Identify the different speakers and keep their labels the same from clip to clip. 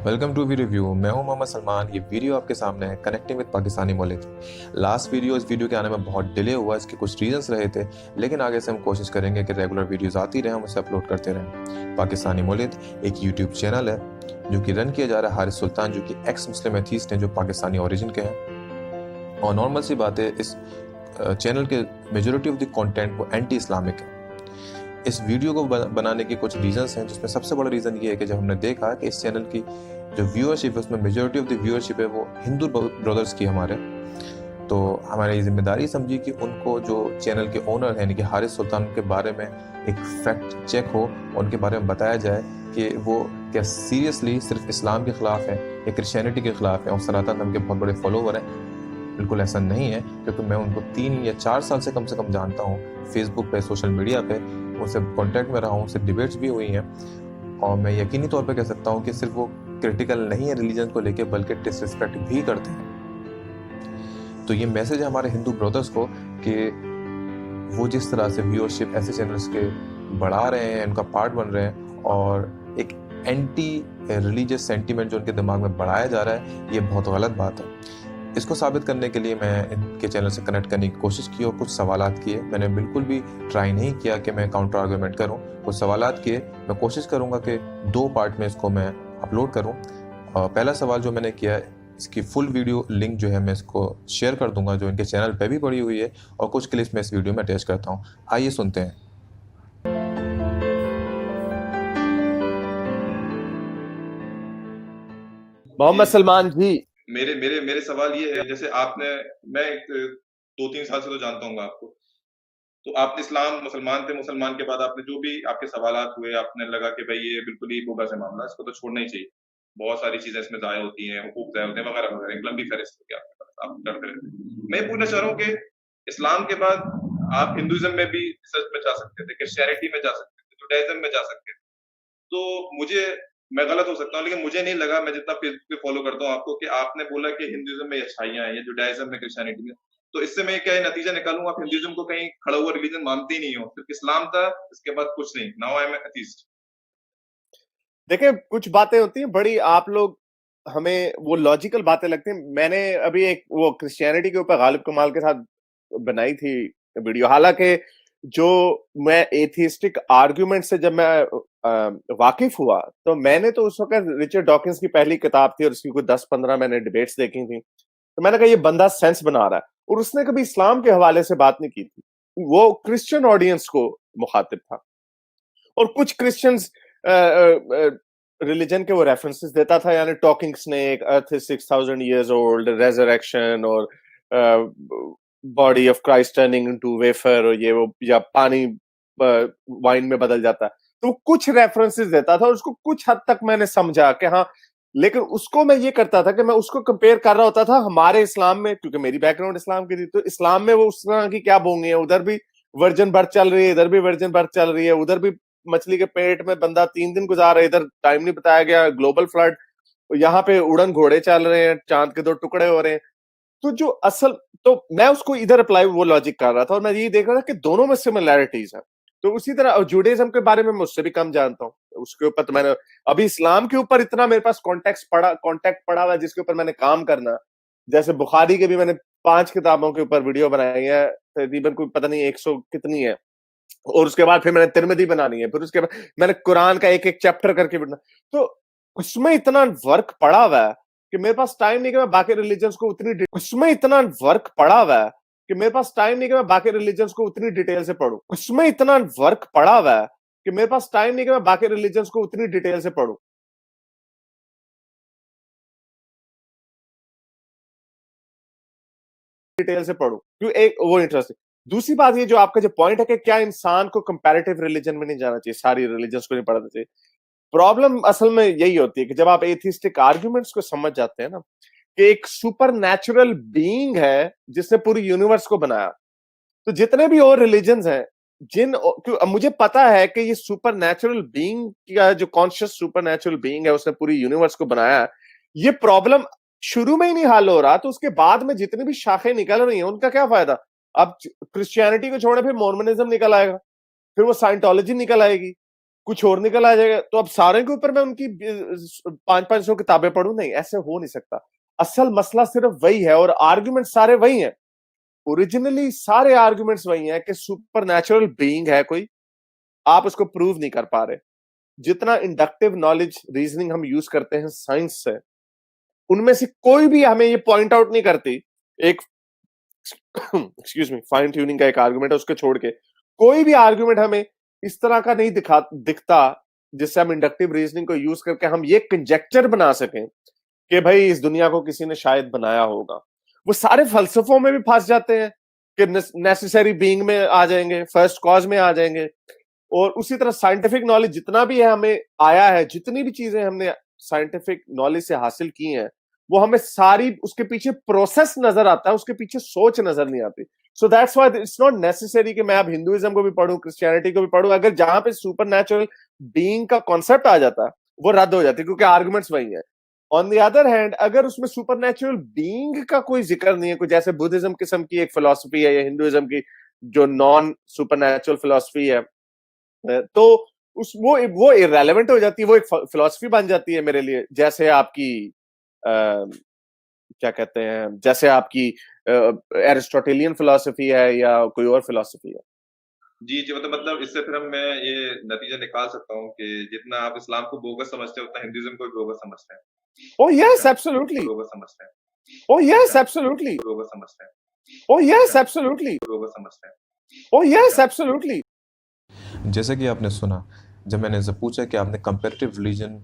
Speaker 1: Welcome to we review. मैं हूं मोहम्मद सलमान। ये वीडियो आपके सामने है कनेक्टिंग विद पाकिस्तानी मौलिद। लास्ट वीडियो इस वीडियो के आने में बहुत डिले हुआ, इसके कुछ रीजंस रहे थे, लेकिन आगे से हम कोशिश करेंगे कि रेगुलर वीडियोस आती रहे, हम उसे अपलोड करते रहें। पाकिस्तानी मौलिद एक यूट्यूब चैनल है जो कि रन किया जा रहा है हारिस सुल्तान, जो कि एक्स मुस्लिम एथीस्ट हैं जो पाकिस्तानी ओरिजिन के हैं। और नॉर्मल सी बात है, इस चैनल के मेजोरिटी ऑफ द कंटेंट वो एंटी इस्लामिक है। इस वीडियो को बनाने के कुछ रीजंस हैं, जिसमें सबसे बड़ा रीज़न ये है कि जब हमने देखा कि इस चैनल की जो व्यूअरशिप है उसमें मेजोरिटी ऑफ द व्यूअरशिप है वो हिंदू ब्रदर्स की हमारे, तो हमारी ये जिम्मेदारी समझी कि उनको जो चैनल के ओनर हैं यानी कि हारिस सुल्तान के बारे में एक फैक्ट चेक हो, उनके बारे में बताया जाए कि वो क्या सीरियसली सिर्फ इस्लाम के ख़िलाफ़ है या क्रिश्चियनिटी के ख़िलाफ़ है और सनातन धर्म के बहुत बड़े फॉलोवर हैं। बिल्कुल ऐसा नहीं है, क्योंकि मैं उनको 3 या 4 साल से कम जानता हूँ। फेसबुक पे, सोशल मीडिया पे उनसे कॉन्टैक्ट में रहा हूँ, उनसे डिबेट्स भी हुई हैं, और मैं यकीनी तौर पे कह सकता हूँ कि सिर्फ वो क्रिटिकल नहीं है रिलीजन को लेके, बल्कि डिसरिस्पेक्ट भी करते हैं। तो ये मैसेज है हमारे हिंदू ब्रदर्स को कि वो जिस तरह से व्यूअरशिप ऐसे चैनल्स के बढ़ा रहे हैं, उनका पार्ट बन रहे हैं, और एक एंटी रिलीजियस सेंटीमेंट जो उनके दिमाग में बढ़ाया जा रहा है, ये बहुत गलत बात है। इसको साबित करने के लिए मैं इनके चैनल से कनेक्ट करने की कोशिश की और कुछ सवालात किए। मैंने बिल्कुल भी ट्राई नहीं किया कि मैं काउंटर आर्गुमेंट करूं। कुछ सवालात किए, मैं कोशिश करूंगा कि 2 पार्ट में इसको मैं अपलोड करूं। पहला सवाल जो मैंने किया है, इसकी फुल वीडियो लिंक जो है मैं इसको शेयर कर दूंगा, जो इनके चैनल पे भी पड़ी हुई है, और कुछ क्लिप्स मैं इस वीडियो में अटैच करता हूँ। आइए सुनते हैं।
Speaker 2: मोहम्मद सलमान जी।
Speaker 3: मेरे मेरे मेरे सवाल ये है, जैसे आपने, मैं 2-3 साल से तो जानता हूँ आपको, तो आप इस्लाम मुसलमान थे, मुसलमान के बाद आपने जो भी आपके सवालात हुए, आपने लगा कि भाई ये बिल्कुल ही बोगस है मामला, इसको तो छोड़ना ही चाहिए, बहुत सारी चीजें इसमें जाया होती हैं, हुकूक जाया होते हैं वगैरह वगैरह, एक लंबी फहरिस्त होगी आपके पास, आप करते रहते हैं। मैं पूछना चाह रहा हूँ कि इस्लाम के बाद आप हिंदुइज्म में भी रिसर्च में जा सकते थे, क्रिश्चियनिटी में जा सकते थे, जुडाइज्म में जा सकते थे। तो मुझे, मैं गलत हो सकता हूँ, लेकिन मुझे नहीं लगा, मैं जितना फेसबुक पे फॉलो करता हूँ आपको, कि आपने बोला कि हिंदुइज्म में अच्छाइयां हैं या जुडाइज्म में, क्रिश्चियनिटी में, तो इससे मैं क्या नतीजा निकालूं, आप हिंदुइज्म को कहीं खड़ा हुआ रिलीजन मानते ही नहीं हो, सिर्फ इस्लाम था, इसके बाद कुछ नहीं, नाउ आई एम एथीस्ट।
Speaker 2: देखिए, कुछ बातें होती हैं बड़ी, आप लोग हमें वो लॉजिकल बातें लगती हैं। मैंने अभी एक वो क्रिश्चियनिटी के ऊपर गालिब कमाल के साथ बनाई थी वीडियो। हालांकि जो मैं एथिस्टिक आर्ग्यूमेंट से जब मैं वाकिफ हुआ, तो मैंने तो उस वक्त रिचर्ड डॉकिंस की पहली किताब थी और उसकी कोई 10-15 मैंने डिबेट्स देखी थी, तो मैंने कहा ये बंदा सेंस बना रहा है। और उसने कभी इस्लाम के हवाले से बात नहीं की थी, वो क्रिश्चियन ऑडियंस को मुखातिब था। और कुछ क्रिश्चियंस रिलीजन के वो रेफरेंसेस देता था, यानी talking snake, earth is 6000 years old, resurrection, और body of Christ turning into wafer, और ये वो, या पानी वाइन में बदल जाता है। तो कुछ रेफरेंसेस देता था और उसको कुछ हद तक मैंने समझा कि हाँ, लेकिन उसको मैं ये करता था कि मैं उसको कंपेयर कर रहा होता था हमारे इस्लाम में, क्योंकि मेरी बैकग्राउंड इस्लाम की थी, तो इस्लाम में वो उस तरह की क्या बोंगे है, उधर भी वर्जन बर्थ चल रही है, इधर भी वर्जन बर्थ चल रही है, उधर भी मछली के पेट में बंदा 3 दिन गुजार रहा है, इधर टाइम नहीं बताया गया, ग्लोबल फ्लड, यहाँ पे उड़न घोड़े चल रहे हैं, चांद के 2 टुकड़े हो रहे हैं। तो जो असल, तो मैं उसको इधर अप्लाई वो लॉजिक कर रहा था, और मैं ये देख रहा था कि दोनों में सिमिलैरिटीज है। तो उसी तरह जुडाइज्म के बारे में मैं उससे भी कम जानता हूँ, उसके ऊपर तो मैंने अभी इस्लाम के ऊपर इतना मेरे पास कॉन्टेक्ट पड़ा हुआ है जिसके ऊपर मैंने काम करना। जैसे बुखारी के भी मैंने 5 किताबों के ऊपर वीडियो बनाई है, तकरीबन कोई पता नहीं 100 कितनी है, और उसके बाद फिर मैंने तिरमिज़ी बनानी है, फिर उसके बाद मैंने कुरान का एक-एक चैप्टर करके पढ़ना। तो उसमें इतना वर्क पड़ा हुआ है कि मेरे पास टाइम नहीं कि मैं बाकी रिलीजन्स को उतनी उसमें इतना वर्क पड़ा हुआ है कि मेरे पास टाइम नहीं कि मैं बाकी रिलीजन्स को उतनी डिटेल से पढूं। उसमें इतना वर्क पड़ा हुआ है कि मेरे पास टाइम नहीं कि मैं बाकी रिलीजन्स को उतनी डिटेल से पढूं। क्यों, एक वो इंटरेस्ट। दूसरी बात ये जो आपका जो पॉइंट है कि क्या इंसान को कंपैरेटिव रिलीजन में नहीं जाना चाहिए, सारी रिलीजन्स को नहीं पढ़ना चाहिए। प्रॉब्लम असल में यही होती है कि जब आप एथिस्टिक आर्ग्यूमेंट्स को समझ जाते हैं ना, कि एक सुपर नेचुरल बीइंग है जिसने पूरी यूनिवर्स को बनाया, तो जितने भी और रिलीजन्स हैं, अब मुझे पता है कि ये सुपर नेचुरल बीइंग का जो कॉन्शियस सुपर नेचुरल बीइंग है, उसने पूरी यूनिवर्स को बनाया है। ये प्रॉब्लम शुरू में ही नहीं हल हो रहा, तो उसके बाद में जितनी भी शाखें निकल रही हैं उनका क्या फायदा। अब क्रिश्चियनिटी को छोड़े फिर मॉर्मनिज्म निकल आएगा, फिर वो साइंटोलॉजी निकल आएगी, कुछ और निकल आ जाएगा। तो अब सारे के ऊपर मैं उनकी 500-500 किताबें पढ़ूं? नहीं, ऐसे हो नहीं सकता। असल मसला सिर्फ वही है और आर्गुमेंट सारे वही हैं। ओरिजिनली सारे आर्गुमेंट्स वही हैं कि सुपर नेचुरल बीइंग है कोई, आप उसको प्रूव नहीं कर पा रहे। जितना इंडक्टिव नॉलेज रीजनिंग हम यूज करते हैं साइंस से, उनमें से कोई भी हमें ये पॉइंट आउट नहीं करती। एक एक्सक्यूज मी, फाइन ट्यूनिंग का एक आर्गुमेंट है, उसके छोड़ के कोई भी आर्गुमेंट हमें इस तरह का नहीं दिखता जिससे हम इंडक्टिव रीजनिंग को यूज करके हम ये कंजेक्चर बना सकें कि भाई इस दुनिया को किसी ने शायद बनाया होगा। वो सारे फलसफों में भी फंस जाते हैं कि नेसेसरी बीइंग में आ जाएंगे, फर्स्ट कॉज में आ जाएंगे। और उसी तरह साइंटिफिक नॉलेज जितना भी है हमें आया है, जितनी भी चीजें हमने साइंटिफिक नॉलेज से हासिल की हैं, वो हमें सारी उसके पीछे प्रोसेस नजर आता है, उसके पीछे सोच नजर नहीं आती। So that's why it's not necessary कि मैं अब हिंदुइज्म को भी पढूं, क्रिश्चियनिटी को भी पढूं। अगर जहां पे सुपर नेचुरल बीइंग का कॉन्सेप्ट आ जाता है, वो रद्द हो जाती है, क्योंकि आर्गुमेंट्स वही है। ऑन द अदर हैंड, अगर उसमें सुपर नेचुरल बीइंग का कोई जिक्र नहीं है, कोई जैसे बुद्धिज्म किस्म की एक फिलॉसफी है या हिंदुइज्म की जो नॉन सुपर नेचुरल फिलॉसफी है, तो उस वो इररेलेवेंट हो जाती है, वो एक फिलॉसफी बन जाती है मेरे लिए। जैसे आपकी क्या कहते हैं, जैसे आपकी एरिस्टोटेलियन फिलॉसफी है या कोई और फिलॉसफी है।
Speaker 3: जी, जी, मतलब इससे फिर मैं ये नतीजा निकाल सकता हूँ कि जितना आप इस्लाम को बोगस समझते हैं, उतना हिंदुइज्म को भी बोगस समझते हैं।
Speaker 2: Oh yes, absolutely.
Speaker 3: बोगस समझते हैं।
Speaker 2: Oh yes, absolutely.
Speaker 3: बोगस समझते हैं।
Speaker 2: Oh yes, absolutely.
Speaker 3: बोगस समझते हैं।
Speaker 2: Oh yes, absolutely.
Speaker 1: जैसे कि आपने सुना, जब मैंने इनसे पूछा कि आपने कंपैरेटिव रिलीजन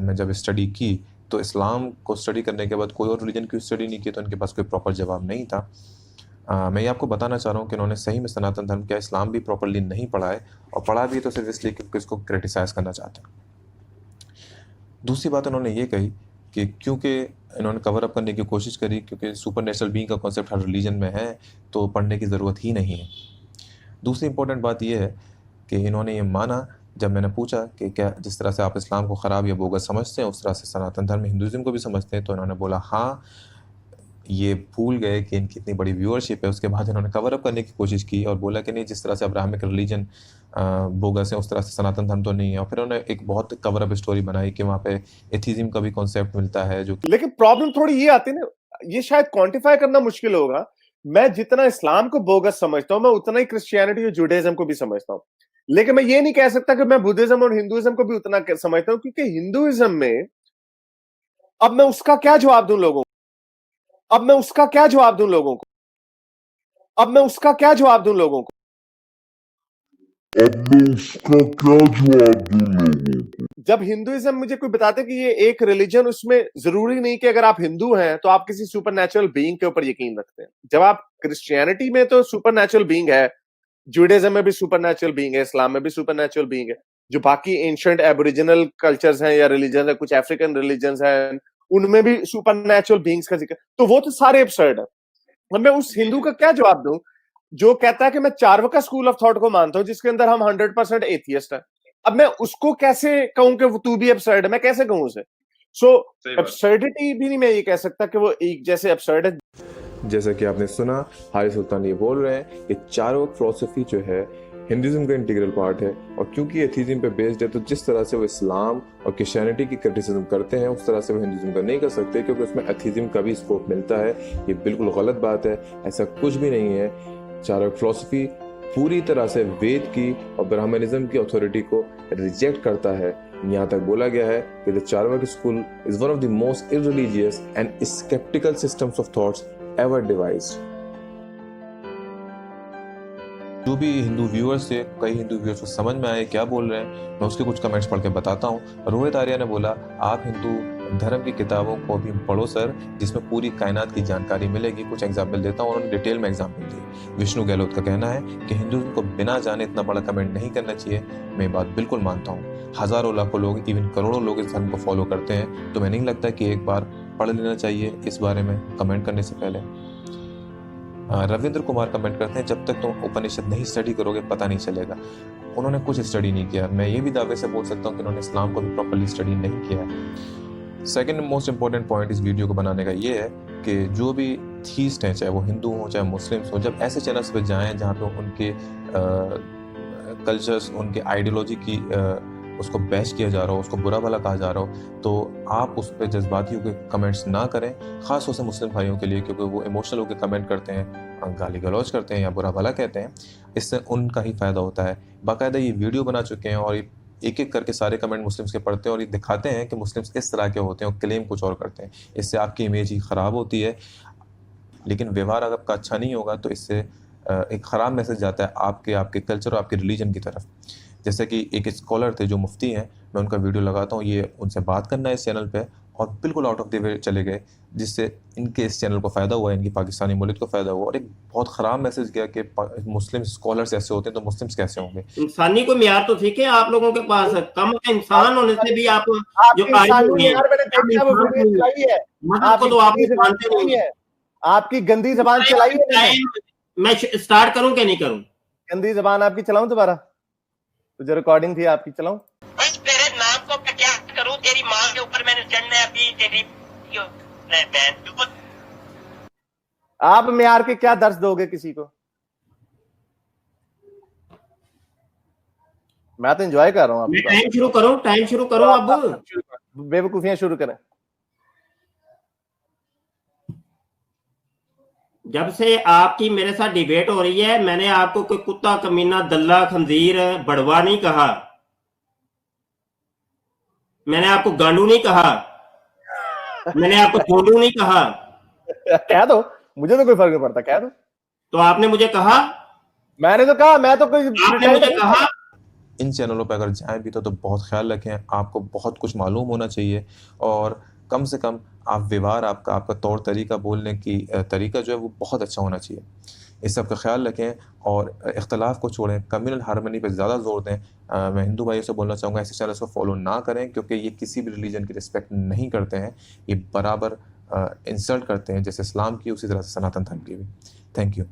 Speaker 1: में जब स्टडी की, तो इस्लाम को स्टडी करने के बाद कोई और रिलीजन की स्टडी नहीं की, तो इनके पास कोई प्रॉपर जवाब नहीं था। मैं ये आपको बताना चाह रहा हूँ कि इन्होंने सही में सनातन धर्म क्या इस्लाम भी प्रॉपरली नहीं पढ़ा है, और पढ़ा भी तो सिर्फ इसलिए क्योंकि इसको क्रिटिसाइज़ करना चाहते हैं। दूसरी बात इन्होंने ये कही कि क्योंकि इन्होंने कवर अप करने की कोशिश करी, क्योंकि सुपर नेचुरल बीइंग का कॉन्सेप्ट हर रिलीजन में है, तो पढ़ने की ज़रूरत ही नहीं है। दूसरी इंपॉर्टेंट बात यह है कि इन्होंने ये माना, जब मैंने पूछा कि क्या जिस तरह से आप इस्लाम को ख़राब या बोगस समझते हैं, उस तरह से सनातन धर्म हिंदुइज्म को भी समझते हैं, तो इन्होंने बोला हाँ। ये भूल गए कि इनकी इतनी बड़ी व्यूअरशिप है। उसके बाद इन्होंने कवर अप करने की कोशिश की और बोला कि नहीं, जिस तरह से अब्राहमिक रिलीजन बोगस है, उस तरह से सनातन धर्म तो नहीं है। और फिर उन्होंने एक बहुत कवर अप स्टोरी बनाई कि वहाँ पे एथीज़म का भी कॉन्सेप्ट मिलता है, जो
Speaker 2: लेकिन प्रॉब्लम थोड़ी ये आती है ना, ये शायद क्वांटिफाई करना मुश्किल होगा। मैं जितना इस्लाम को बोगस समझता हूं, मैं उतना ही क्रिश्चियनिटी और जुडाइज्म को भी समझता हूं। लेकिन मैं ये नहीं कह सकता कि मैं बुद्धिज्म और हिंदुइज्म को भी उतना समझता हूं, क्योंकि हिंदुइज्म में अब मैं उसका क्या जवाब दूं लोगों को? अब मैं उसका क्या जवाब दूं लोगों को? अब मैं उसका क्या जवाब दूं लोगों को? जब हिंदुइज्म मुझे कोई बताते कि ये एक रिलीजन, उसमें जरूरी नहीं कि अगर आप हिंदू हैं तो आप किसी सुपर नेचुरल बीइंग के ऊपर यकीन रखते हैं। जब आप क्रिश्चियनिटी में, तो सुपर नेचुरल बीइंग है, जुडाइज्म में भी सुपर नेचुरल बीइंग है, इस्लाम में भी सुपर नेचुरल बीइंग है। जो बाकी एंशिएंट एबोरिजिनल कल्चर्स हैं या रिलीजन है, कुछ अफ्रीकन रिलीजन्स हैं, उनमें भी सुपर नेचुरल बीइंग्स का जिक्र, तो वो तो सारे एब्सर्ड है। अब मैं उस हिंदू का क्या जवाब दूं जो कहता है कि मैं चार्वाका स्कूल ऑफ थॉट को मानता हूं, जिसके अंदर हम 100% एथियस्ट है। अब मैं उसको कैसे कहूं कि वो तू भी एब्सर्ड है? मैं कैसे कहूं उसे? सो एब्सर्डिटी भी नहीं, मैं ये कह सकता कि वो एक जैसे एब्सर्ड है।
Speaker 1: जैसा कि आपने सुना, हारिस सुल्तान ये बोल रहे हैं कि चारवाक फिलॉसफी जो है हिंदुइज्म का इंटीग्रल पार्ट है, और क्योंकि एथीज्म पे बेस्ड है, तो जिस तरह से वो इस्लाम और क्रिश्चियनिटी की क्रिटिसिज्म करते हैं, उस तरह से वो हिंदुइज्म का नहीं कर सकते, क्योंकि उसमें एथीज्म का भी स्कोप मिलता है। ये बिल्कुल गलत बात है, ऐसा कुछ भी नहीं है। चारवाक फिलॉसफी पूरी तरह से वेद की और ब्राह्मणिज्म की अथॉरिटी को रिजेक्ट करता है। यहाँ तक बोला गया है कि the Charvaka school is one of the most irreligious and sceptical systems of thoughts ever devised. जो भी हिंदू व्यूअर्स थे, कई हिंदू व्यूअर्स को समझ में आए क्या बोल रहे हैं, मैं उसके कुछ कमेंट्स पढ़ के बताता हूँ। रोहित आर्या ने बोला, आप हिंदू धर्म की किताबों को भी पढ़ो सर, जिसमें पूरी कायनात की जानकारी मिलेगी। कुछ एग्जाम्पल देता हूँ, उन्होंने डिटेल में एग्जाम्पल दिए। विष्णु गहलोत का कहना है कि हिंदुइज्म को बिना जाने इतना बड़ा कमेंट नहीं करना चाहिए। मैं ये बात बिल्कुल मानता हूँ। हजारों लाखों लोग, इवन करोड़ों लोग इस धर्म को फॉलो करते हैं, तो मैं नहीं लगता कि एक बार पढ़ लेना चाहिए इस बारे में कमेंट करने से पहले। रविंद्र कुमार कमेंट करते हैं, जब तक तुम उपनिषद नहीं स्टडी करोगे पता नहीं चलेगा। उन्होंने कुछ स्टडी नहीं किया। मैं ये भी दावे से बोल सकता हूँ कि उन्होंने इस्लाम को भी प्रॉपर्ली स्टडी नहीं किया है। सेकेंड मोस्ट इंपॉर्टेंट पॉइंट इस वीडियो को बनाने का ये है कि जो भी थीस्ट हैं, चाहे वो हिंदू हो चाहे मुस्लिम्स हो, जब ऐसे चैनल्स पे जाएं जहाँ पे उनके कल्चर्स, उनके आइडियोलॉजी की उसको बैश किया जा रहा हो, उसको बुरा भला कहा जा रहा हो, तो आप उस पर जज्बाती होकर कमेंट्स ना करें, ख़ास तौर से मुस्लिम भाइयों के लिए, क्योंकि वो इमोशनल होकर कमेंट करते हैं, गाली गलौज करते हैं या बुरा भला कहते हैं। इससे उनका ही फ़ायदा होता है। बाकायदा ये वीडियो बना चुके हैं और एक-एक करके सारे कमेंट मुस्लिम्स के पढ़ते हैं और ये दिखाते हैं कि मुस्लिम्स इस तरह के होते हैं और क्लेम कुछ और करते हैं। इससे आपकी इमेज ही ख़राब होती है, लेकिन व्यवहार अगर आपका अच्छा नहीं होगा तो इससे एक ख़राब मैसेज जाता है आपके कल्चर और आपके रिलीजन की तरफ। जैसे कि एक स्कॉलर थे जो मुफ्ती हैं, मैं उनका वीडियो लगाता हूँ, ये उनसे बात करना है इस चैनल पे और बिल्कुल आउट ऑफ द वे चले गए, जिससे इनके इस चैनल को फ़ायदा हुआ, इनकी पाकिस्तानी मुल्क को फ़ायदा हुआ और एक बहुत ख़राब मैसेज गया कि मुस्लिम स्कॉलर्स ऐसे होते हैं तो मुस्लिम्स कैसे होंगे।
Speaker 4: इंसानी को मियार तो ठीक है आप लोगों के पास, कम इंसान होने से भी आप जो मदद को तो आप मानते नहीं है।
Speaker 2: आपकी गंदी जबान चलाई है।
Speaker 4: मैं स्टार्ट करूं क्या नहीं करूं?
Speaker 2: गंदी जबान आपकी चलाऊं दोबारा? तो जो रिकॉर्डिंग थी आपकी चलाऊं?
Speaker 5: बस तेरे नाम को मैं क्या करूं? तेरी मां के ऊपर मैंने चढ़ना है अभी, तेरी
Speaker 2: आप मियार के क्या दर्ज दोगे किसी को? मैं तो एंजॉय कर रहा हूं।
Speaker 4: मैं टाइम शुरू करूं अब
Speaker 2: बेवकूफियां शुरू करें।
Speaker 4: जब से आपकी मेरे साथ डिबेट हो रही है, मैंने आपको कोई कुत्ता, कमीना, दल्ला, खंजीर, बड़वा नहीं कहा, मैंने आपको गांडू नहीं कहा, मैंने आपको छोड़ू नहीं कहा।
Speaker 2: कह दो, मुझे तो कोई फर्क नहीं पड़ता, कह दो।
Speaker 4: तो आपने मुझे कहा,
Speaker 2: मैंने तो कहा, मैं तो कोई
Speaker 4: आपने मुझे कहा।
Speaker 1: इन चैनलों पर अगर जाएं भी तो बहुत ख्याल रखें, आपको बहुत कुछ मालूम होना चाहिए और कम से कम आप व्यवहार, आपका तौर तरीका, बोलने की तरीका जो है वो बहुत अच्छा होना चाहिए। इस सब का ख्याल रखें और इख्तलाफ को छोड़ें, कम्युनल हार्मनी पर ज़्यादा जोर दें। मैं हिंदू भाइयों से बोलना चाहूँगा ऐसे चैनल्स को फॉलो ना करें, क्योंकि ये किसी भी रिलीजन की रिस्पेक्ट नहीं करते हैं, ये बराबर इंसल्ट करते हैं, जैसे इस्लाम की उसी तरह से सनातन धर्म की भी। Thank you.